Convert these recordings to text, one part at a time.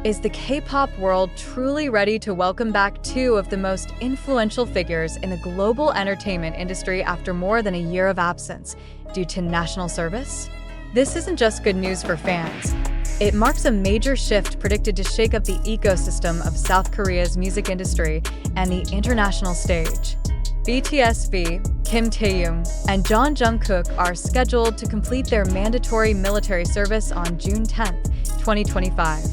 Is the K-pop world truly ready to welcome back two of the most influential figures in the global entertainment industry after more than a year of absence due to national service? This isn't just good news for fans. It marks a major shift predicted to shake up the ecosystem of South Korea's music industry and the international stage. BTS V, Kim Taehyung, and Jungkook are scheduled to complete their mandatory military service on June 10, 2025.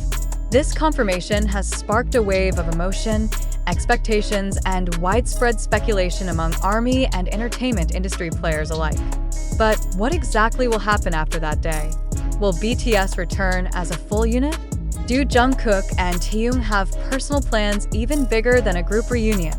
This confirmation has sparked a wave of emotion, expectations, and widespread speculation among army and entertainment industry players alike. But what exactly will happen after that day? Will BTS return as a full unit? Do Jungkook and Taehyung have personal plans even bigger than a group reunion?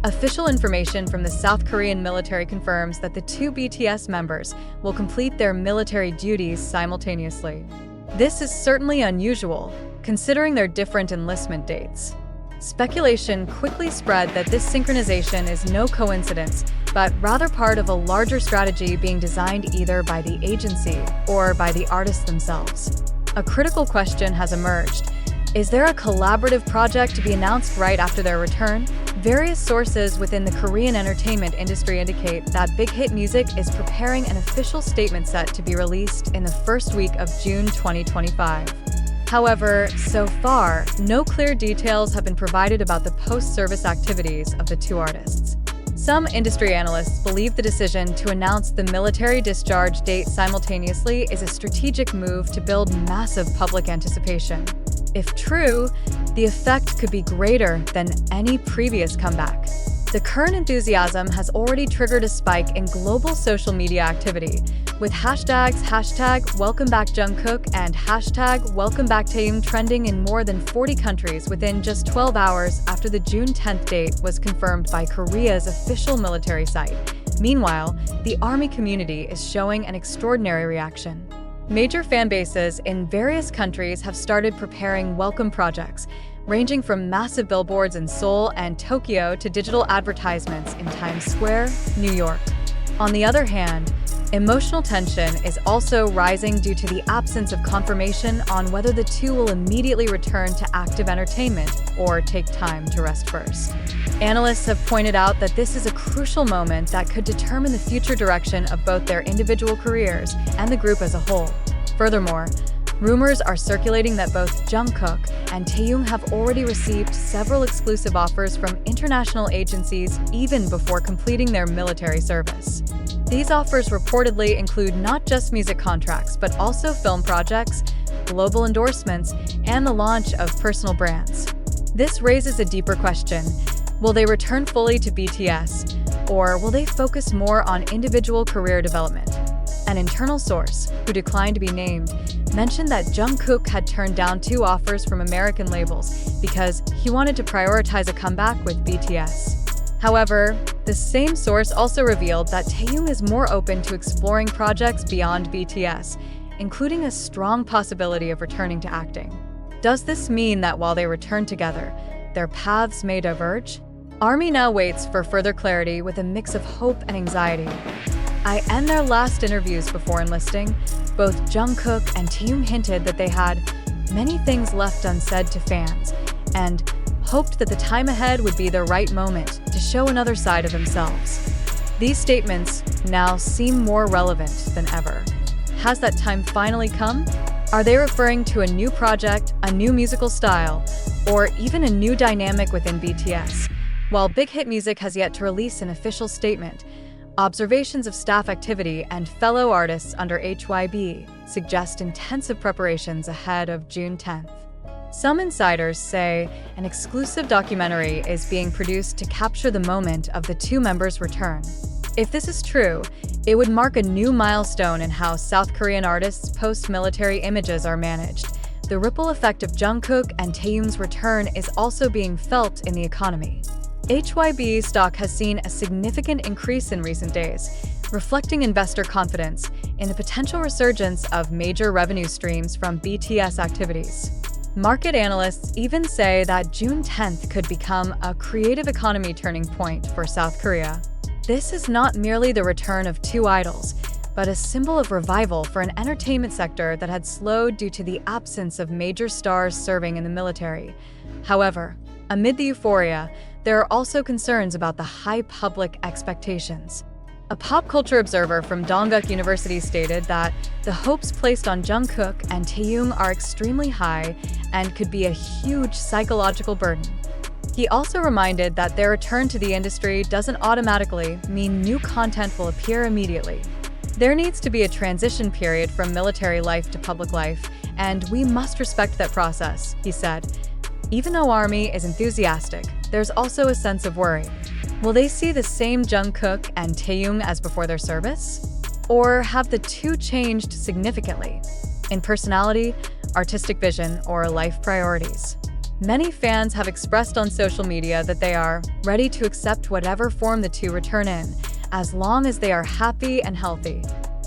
Official information from the South Korean military confirms that the two BTS members will complete their military duties simultaneously. This is certainly unusual, considering their different enlistment dates. Speculation quickly spread that this synchronization is no coincidence, but rather part of a larger strategy being designed either by the agency or by the artists themselves. A critical question has emerged. Is there a collaborative project to be announced right after their return? Various sources within the Korean entertainment industry indicate that Big Hit Music is preparing an official statement set to be released in the first week of June 2025. However, so far, no clear details have been provided about the post-service activities of the two artists. Some industry analysts believe the decision to announce the military discharge date simultaneously is a strategic move to build massive public anticipation. If true, the effect could be greater than any previous comeback. The current enthusiasm has already triggered a spike in global social media activity, with hashtags #WelcomeBackJungkook and #WelcomeBackTaehyung trending in more than 40 countries within just 12 hours after the June 10th date was confirmed by Korea's official military site. Meanwhile, the army community is showing an extraordinary reaction. Major fan bases in various countries have started preparing welcome projects, ranging from massive billboards in Seoul and Tokyo to digital advertisements in Times Square, New York. On the other hand, emotional tension is also rising due to the absence of confirmation on whether the two will immediately return to active entertainment or take time to rest first. Analysts have pointed out that this is a crucial moment that could determine the future direction of both their individual careers and the group as a whole. Furthermore, rumors are circulating that both Jungkook and Taehyung have already received several exclusive offers from international agencies even before completing their military service. These offers reportedly include not just music contracts, but also film projects, global endorsements, and the launch of personal brands. This raises a deeper question. Will they return fully to BTS, or will they focus more on individual career development? An internal source, who declined to be named, mentioned that Jungkook had turned down two offers from American labels because he wanted to prioritize a comeback with BTS. However, the same source also revealed that Taehyung is more open to exploring projects beyond BTS, including a strong possibility of returning to acting. Does this mean that while they return together, their paths may diverge? ARMY now waits for further clarity with a mix of hope and anxiety. In their last interviews before enlisting, both Jungkook and Taehyung hinted that they had many things left unsaid to fans and hoped that the time ahead would be the right moment to show another side of themselves. These statements now seem more relevant than ever. Has that time finally come? Are they referring to a new project, a new musical style, or even a new dynamic within BTS? While Big Hit Music has yet to release an official statement, observations of staff activity and fellow artists under HYB suggest intensive preparations ahead of June 10th. Some insiders say an exclusive documentary is being produced to capture the moment of the two members' return. If this is true, it would mark a new milestone in how South Korean artists' post-military images are managed. The ripple effect of Jungkook and Taehyung's return is also being felt in the economy. HYB stock has seen a significant increase in recent days, reflecting investor confidence in the potential resurgence of major revenue streams from BTS activities. Market analysts even say that June 10th could become a creative economy turning point for South Korea. This is not merely the return of two idols, but a symbol of revival for an entertainment sector that had slowed due to the absence of major stars serving in the military. However, amid the euphoria, there are also concerns about the high public expectations. A pop culture observer from Dongguk University stated that the hopes placed on Jungkook and Taehyung are extremely high and could be a huge psychological burden. He also reminded that their return to the industry doesn't automatically mean new content will appear immediately. There needs to be a transition period from military life to public life, and we must respect that process, he said. Even though ARMY is enthusiastic, there's also a sense of worry. Will they see the same Jungkook and Taehyung as before their service? Or have the two changed significantly? In personality, artistic vision, or life priorities? Many fans have expressed on social media that they are ready to accept whatever form the two return in, as long as they are happy and healthy.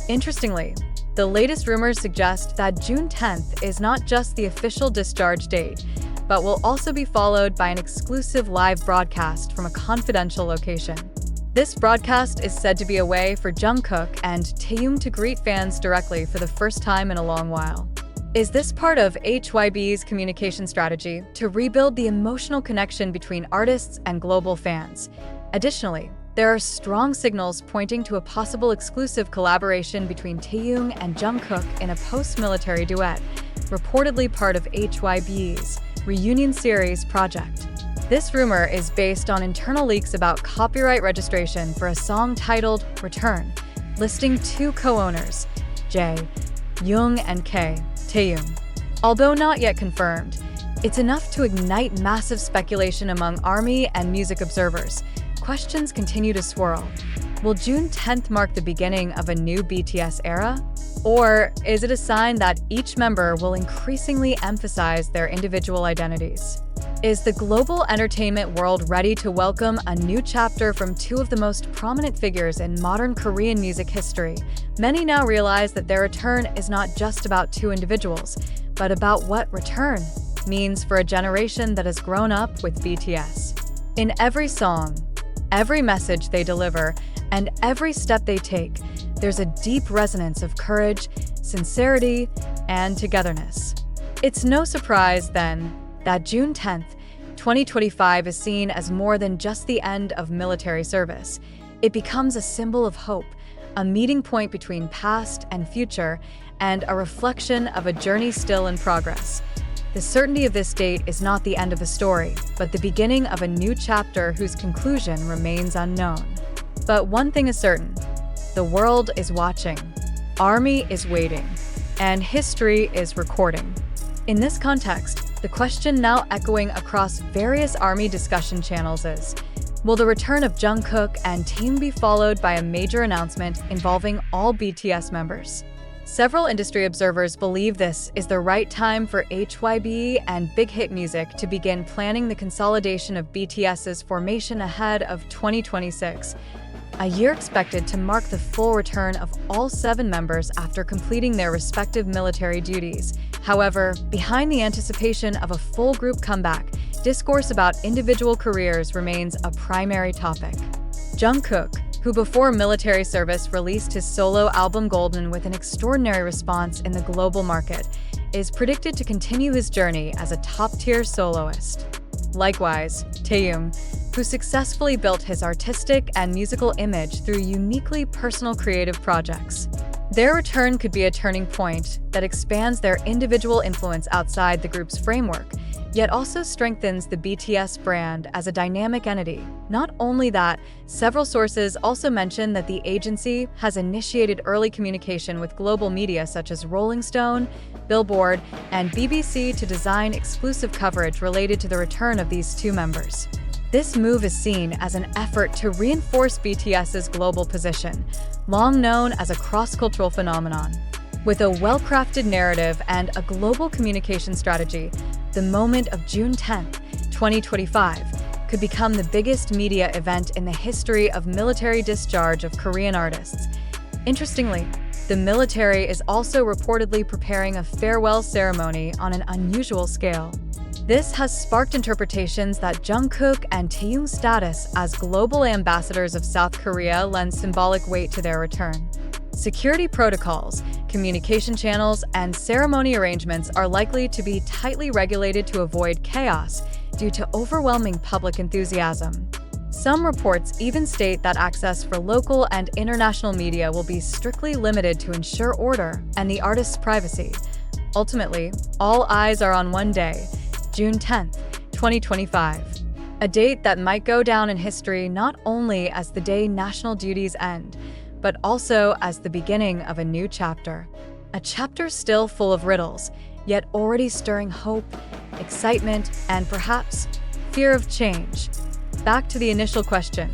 Interestingly, the latest rumors suggest that June 10th is not just the official discharge date, but will also be followed by an exclusive live broadcast from a confidential location. This broadcast is said to be a way for Jungkook and Taehyung to greet fans directly for the first time in a long while. Is this part of HYB's communication strategy to rebuild the emotional connection between artists and global fans? Additionally, there are strong signals pointing to a possible exclusive collaboration between Taehyung and Jungkook in a post-military duet, reportedly part of HYB's reunion series project. This rumor is based on internal leaks about copyright registration for a song titled Return, listing two co-owners, J. Young and K. Taehyung. Although not yet confirmed, it's enough to ignite massive speculation among ARMY and music observers. Questions continue to swirl. Will June 10th mark the beginning of a new BTS era? Or is it a sign that each member will increasingly emphasize their individual identities? Is the global entertainment world ready to welcome a new chapter from two of the most prominent figures in modern Korean music history? Many now realize that their return is not just about two individuals, but about what return means for a generation that has grown up with BTS. In every song, every message they deliver, and every step they take, there's a deep resonance of courage, sincerity, and togetherness. It's no surprise, then, that June 10th, 2025 is seen as more than just the end of military service. It becomes a symbol of hope, a meeting point between past and future, and a reflection of a journey still in progress. The certainty of this date is not the end of a story, but the beginning of a new chapter whose conclusion remains unknown. But one thing is certain: the world is watching, ARMY is waiting, and history is recording. In this context, the question now echoing across various ARMY discussion channels is, will the return of Jungkook and Taehyung be followed by a major announcement involving all BTS members? Several industry observers believe this is the right time for HYB and Big Hit Music to begin planning the consolidation of BTS's formation ahead of 2026, a year expected to mark the full return of all 7 members after completing their respective military duties. However, behind the anticipation of a full group comeback, discourse about individual careers remains a primary topic. Jungkook, who before military service released his solo album Golden with an extraordinary response in the global market, is predicted to continue his journey as a top-tier soloist. Likewise, Taehyung, who successfully built his artistic and musical image through uniquely personal creative projects. Their return could be a turning point that expands their individual influence outside the group's framework, yet also strengthens the BTS brand as a dynamic entity. Not only that, several sources also mention that the agency has initiated early communication with global media such as Rolling Stone, Billboard, and BBC to design exclusive coverage related to the return of these two members. This move is seen as an effort to reinforce BTS's global position, long known as a cross-cultural phenomenon. With a well-crafted narrative and a global communication strategy, the moment of June 10, 2025, could become the biggest media event in the history of military discharge of Korean artists. Interestingly, the military is also reportedly preparing a farewell ceremony on an unusual scale. This has sparked interpretations that Jungkook and Taehyung's status as global ambassadors of South Korea lends symbolic weight to their return. Security protocols, communication channels, and ceremony arrangements are likely to be tightly regulated to avoid chaos due to overwhelming public enthusiasm. Some reports even state that access for local and international media will be strictly limited to ensure order and the artist's privacy. Ultimately, all eyes are on one day, June 10th, 2025, a date that might go down in history not only as the day national duties end, but also as the beginning of a new chapter. A chapter still full of riddles, yet already stirring hope, excitement, and perhaps fear of change. Back to the initial question,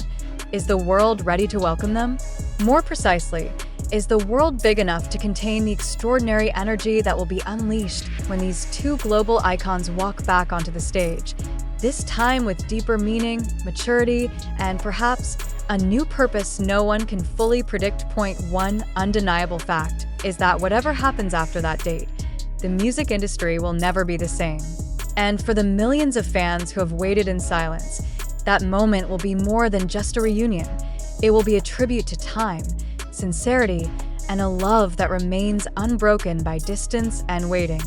is the world ready to welcome them? More precisely, is the world big enough to contain the extraordinary energy that will be unleashed when these two global icons walk back onto the stage? This time with deeper meaning, maturity, and perhaps a new purpose no one can fully predict. Point one undeniable fact is that whatever happens after that date, the music industry will never be the same. And for the millions of fans who have waited in silence, that moment will be more than just a reunion. It will be a tribute to time, sincerity, and a love that remains unbroken by distance and waiting.